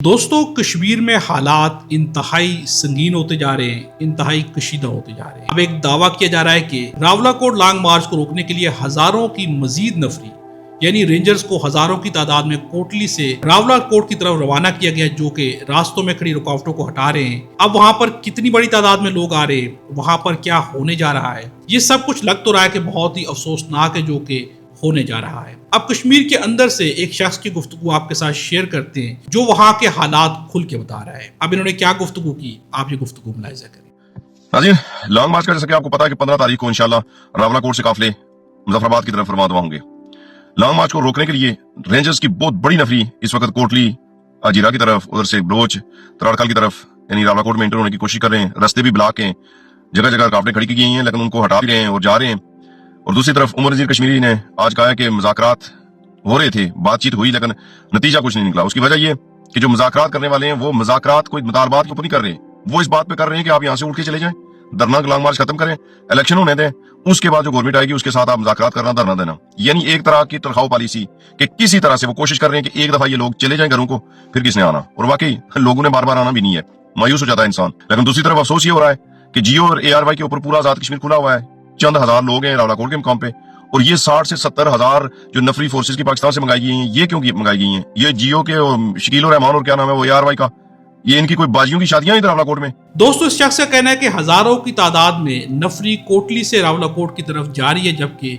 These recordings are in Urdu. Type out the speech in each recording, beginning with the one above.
دوستو کشمیر میں حالات انتہائی سنگین ہوتے جا رہے ہیں، انتہائی کشیدہ ہوتے جا رہے ہیں۔ اب ایک دعویٰ کیا جا رہا ہے کہ راولاکوٹ لانگ مارچ کو روکنے کے لیے ہزاروں کی مزید نفری یعنی رینجرز کو ہزاروں کی تعداد میں کوٹلی سے راولاکوٹ کی طرف روانہ کیا گیا، جو کہ راستوں میں کھڑی رکاوٹوں کو ہٹا رہے ہیں۔ اب وہاں پر کتنی بڑی تعداد میں لوگ آ رہے ہیں، وہاں پر کیا ہونے جا رہا ہے، یہ سب کچھ لگ تو رہا ہے کہ بہت ہی افسوسناک ہے جو کہ ہونے جا رہا ہے۔ اب کشمیر کے اندر سے ایک شخص کی گفتگو آپ کے ساتھ شیئر کرتے ہیں جو وہاں کے حالات کھل کے بتا رہا ہے۔ اب انہوں نے کیا گفتگو کی، آپ یہ گفتگو ملاحظہ کریں۔ ناظرین، لانگ مارچ کا جیسا کہ آپ کو پتا ہے کہ 15 تاریخ کو انشاءاللہ راولاکوٹ سے قافلے مظفر آباد کی طرف روانہ ہوں گے۔ لانگ مارچ کو روکنے کے لیے رینجرز کی بہت بڑی نفری اس وقت کوٹلی اجیرا کی طرف، ادھر سے بلوچ تراڑکل کی طرف یعنی راولاکوٹ میں انٹر ہونے کی کوشش کر رہے ہیں۔ رستے بھی بلاک ہیں، جگہ جگہ قافلے کھڑی کی گئی ہیں، لیکن ان کو ہٹا بھی رہے ہیں اور جا رہے ہیں۔ اور دوسری طرف عمر نذیر کشمیری نے آج کہا ہے کہ مذاکرات ہو رہے تھے، بات چیت ہوئی، لیکن نتیجہ کچھ نہیں نکلا۔ اس کی وجہ یہ کہ جو مذاکرات کرنے والے ہیں وہ مذاکرات کوئی مطالبات کے اوپر نہیں کر رہے، وہ اس بات پہ کر رہے ہیں کہ آپ یہاں سے اٹھ کے چلے جائیں، دھرنا لانگ مارچ ختم کریں، الیکشن ہونے دیں، اس کے بعد جو گورنمنٹ آئے گی اس کے ساتھ آپ مذاکرات کرنا، دھرنا دینا۔ یعنی ایک طرح کی ترخاؤ پالیسی کہ کسی طرح سے وہ کوشش کر رہے ہیں کہ ایک دفعہ یہ لوگ چلے جائیں گھروں کو، پھر کس نے آنا، اور واقعی لوگوں نے بار بار آنا بھی نہیں ہے، مایوس ہو جاتا ہے انسان۔ لیکن دوسری طرف افسوس یہ ہو رہا ہے کہ جیو اور ARY کے اوپر پورا آزاد کشمیر کھلا ہوا ہے، چند ہزار لوگ ہیں راولاکوٹ کے مقام پہ، اور یہ 60 سے 70 ہزار جو نفری فورسز کی پاکستان سے منگائی گئی ہیں، یہ کیوں منگائی گئی ہیں؟ یہ جیو کے شکیل الرحمان اور کیا نام ہے وہ ARY کا، یہ ان کی کوئی باجیوں کی شادیاں ہیں راولاکوٹ میں۔ دوستو اس شخص کا کہنا ہے کہ ہزاروں کی تعداد میں نفری کوٹلی سے راولاکوٹ کی طرف جاری ہے، جبکہ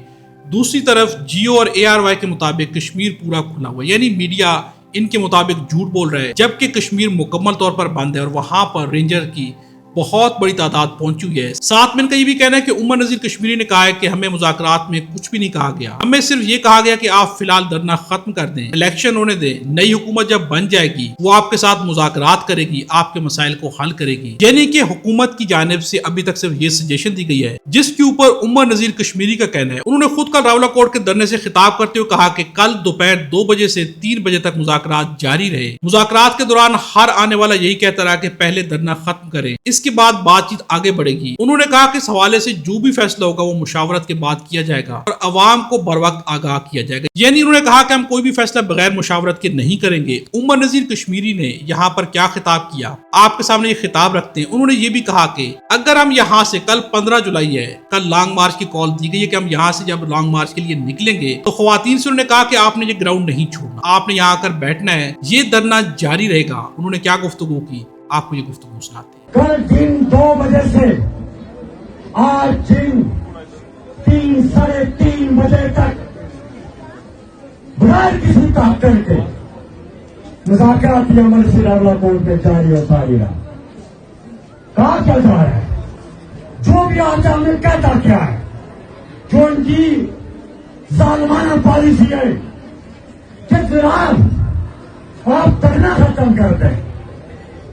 دوسری طرف جیو اور ARY کے مطابق کشمیر پورا کھلا ہوا ہے، یعنی میڈیا ان کے مطابق جھوٹ بول رہا ہے، جبکہ کشمیر مکمل طور پر بند ہے اور وہاں پر رینجر کی بہت بڑی تعداد پہنچ چکی ہے۔ ساتھ میں ان کا یہ بھی کہنا ہے کہ عمر نذیر کشمیری نے کہا ہے کہ ہمیں مذاکرات میں کچھ بھی نہیں کہا گیا، ہمیں صرف یہ کہا گیا کہ آپ فی الحال دھرنا ختم کر دیں، الیکشن ہونے دیں، نئی حکومت جب بن جائے گی وہ آپ کے ساتھ مذاکرات کرے گی، آپ کے مسائل کو حل کرے گی۔ یعنی کہ حکومت کی جانب سے ابھی تک صرف یہ سجیشن دی گئی ہے، جس کے اوپر عمر نذیر کشمیری کا کہنا ہے۔ انہوں نے خود کل راولاکوٹ کے دھرنے سے خطاب کرتے ہوئے کہا کہ کل دوپہر 2 بجے سے 3 بجے تک مذاکرات جاری رہے۔ مذاکرات کے دوران ہر آنے والا یہی کہتا رہا کہ پہلے دھرنا ختم کریں، اس کے بعد بات چیت آگے بڑھے گی۔ انہوں نے کہا کہ اس حوالے سے جو بھی فیصلہ ہوگا وہ مشاورت کے بعد کیا جائے گا اور عوام کو بر وقت آگاہ کیا جائے گا۔ یعنی انہوں نے کہا کہ ہم کوئی بھی فیصلہ بغیر مشاورت کے نہیں کریں گے۔ عمر نذیر کشمیری نے یہاں پر کیا خطاب کیا، آپ کے سامنے یہ خطاب رکھتے ہیں۔ انہوں نے یہ بھی کہا کہ اگر ہم یہاں سے کل 15 جولائی ہے، کل لانگ مارچ کی کال دی گئی ہے کہ ہم یہاں سے جب لانگ مارچ کے لیے نکلیں گے تو خواتین سے انہوں نے کہا کہ آپ نے یہ گراؤنڈ نہیں چھوڑنا، آپ نے یہاں آ کر بیٹھنا ہے، یہ دھرنا جاری رہے گا۔ انہوں نے کیا گفتگو کی، آپ کو یہ گفتگو سناتے ہیں۔ کل دن 2 بجے سے آج دن 3 ساڑھے 3 بجے تک بغیر کسی تعطل کے مذاکراتی عمل سے راولاکوٹ میں جاری اور ساری رہا۔ کہا کیا جا رہا ہے، جو بھی آتا ہمیں کہتا کیا ہے، جو ان کی ظالمانہ پالیسی ہے کہ جناب آپ دھرنا ختم کر دیں،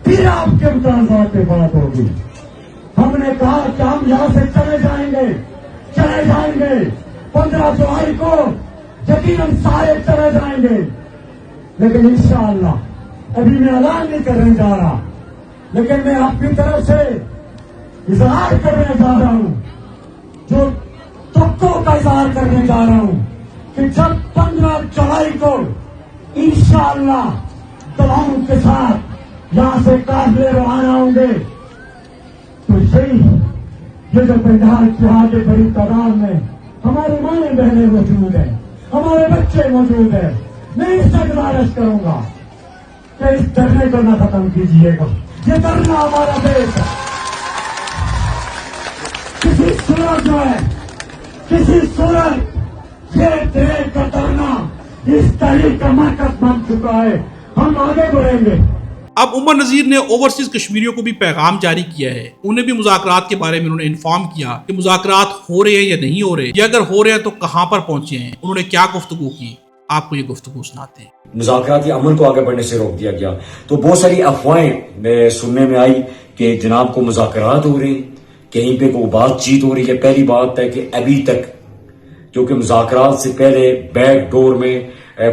پھر آپ کے متنازعات پہ بات ہوگی۔ ہم نے کہا کہ ہم یہاں سے چلے جائیں گے 15 جولائی کو یقیناً سارے چلے جائیں گے، لیکن انشاءاللہ ابھی میں اعلان نہیں کرنے جا رہا، لیکن میں اپنی طرف سے اظہار کرنے جا رہا ہوں، جو تبکوں کا اظہار کرنے جا رہا ہوں کہ جب 15 جولائی کو انشاءاللہ دعاؤں کے ساتھ یہاں سے قافلے روانہ ہوں گے تو یہ جو پنڈال کی آگے بڑی تعداد میں ہماری مائیں بہنیں موجود ہیں، ہمارے بچے موجود ہیں، میں اس سے گزارش کروں گا کہ اس دھرنے کو نہ ختم کیجیے گا۔ یہ دھرنا ہمارا دیش ہے، کسی صورت جو ہے، کسی صورت یہ دیش کا دھرنا اس تحریک کا مرکز بن چکا ہے، ہم آگے بڑھیں گے۔ اب عمر نذیر نے اوورسیز کشمیریوں کو بھی پیغام جاری کیا ہے، انہیں بھی مذاکرات کے بارے میں انہوں نے انفارم کیا کہ مذاکرات ہو رہے ہیں یا نہیں ہو رہے، یا اگر ہو رہے ہیں تو کہاں پر پہنچے ہیں۔ انہوں نے کیا گفتگو کی، آپ کو یہ گفتگو سناتے ہیں۔ مذاکراتی عمل کو آگے بڑھنے سے روک دیا گیا تو بہت ساری افواہیں سننے میں آئی کہ جناب کو مذاکرات ہو رہے ہیں، کہیں پہ کوئی بات چیت ہو رہی ہے۔ پہلی بات ہے کہ ابھی تک جو کہ مذاکرات سے پہلے بیک ڈور میں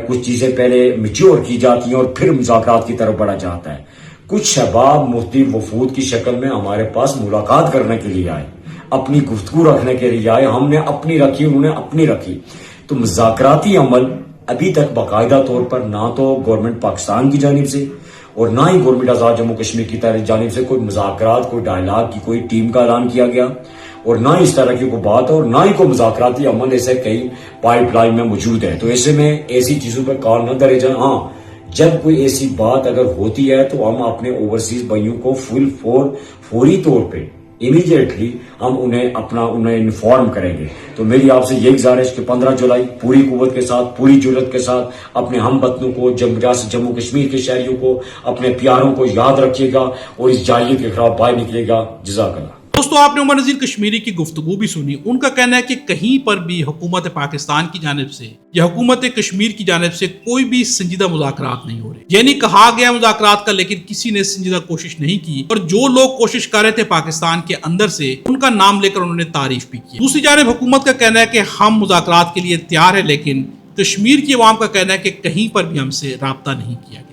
کچھ چیزیں پہلے میچور کی جاتی ہیں اور پھر مذاکرات کی طرف بڑھا جاتا ہے۔ کچھ شباب مفتی وفود کی شکل میں ہمارے پاس ملاقات کرنے کے لیے آئے، اپنی گفتگو رکھنے کے لیے آئے، ہم نے اپنی رکھی، انہوں نے اپنی رکھی۔ تو مذاکراتی عمل ابھی تک باقاعدہ طور پر نہ تو گورنمنٹ پاکستان کی جانب سے اور نہ ہی گورنمنٹ آزاد جموں کشمیر کی جانب سے کوئی مذاکرات، کوئی ڈائلاگ کی کوئی ٹیم کا اعلان کیا گیا، اور نہ ہی اس طرح کی کوئی بات، اور نہ ہی کوئی مذاکراتی عمل ایسے کئی پائپ لائن میں موجود ہے. تو ایسے میں ایسی چیزوں پہ کال نہ درے جائیں. ہاں جب کوئی ایسی بات اگر ہوتی ہے تو ہم اپنے اوورسیز بھائیوں کو فوری طور پہ امیڈیٹلی ہم انہیں انفارم کریں گے. تو میری آپ سے یہ گزارش کہ 15 جولائی پوری قوت کے ساتھ، پوری جرت کے ساتھ اپنے ہم وطنوں کو، جموں کشمیر کے شہریوں کو، اپنے پیاروں کو یاد رکھیے گا اور اس جاہلیت کے خلاف باہر نکلے گا. جزاک اللہ. دوستو آپ نے عمر نذیر کشمیری کی گفتگو بھی سنی. ان کا کہنا ہے کہ کہیں پر بھی حکومت پاکستان کی جانب سے یا حکومت کشمیر کی جانب سے کوئی بھی سنجیدہ مذاکرات نہیں ہو رہے. یعنی کہا گیا مذاکرات کا، لیکن کسی نے سنجیدہ کوشش نہیں کی، اور جو لوگ کوشش کر رہے تھے پاکستان کے اندر سے ان کا نام لے کر انہوں نے تعریف بھی کی. دوسری جانب حکومت کا کہنا ہے کہ ہم مذاکرات کے لیے تیار ہیں، لیکن کشمیر کی عوام کا کہنا ہے کہ کہیں پر بھی ہم سے رابطہ نہیں کیا گیا.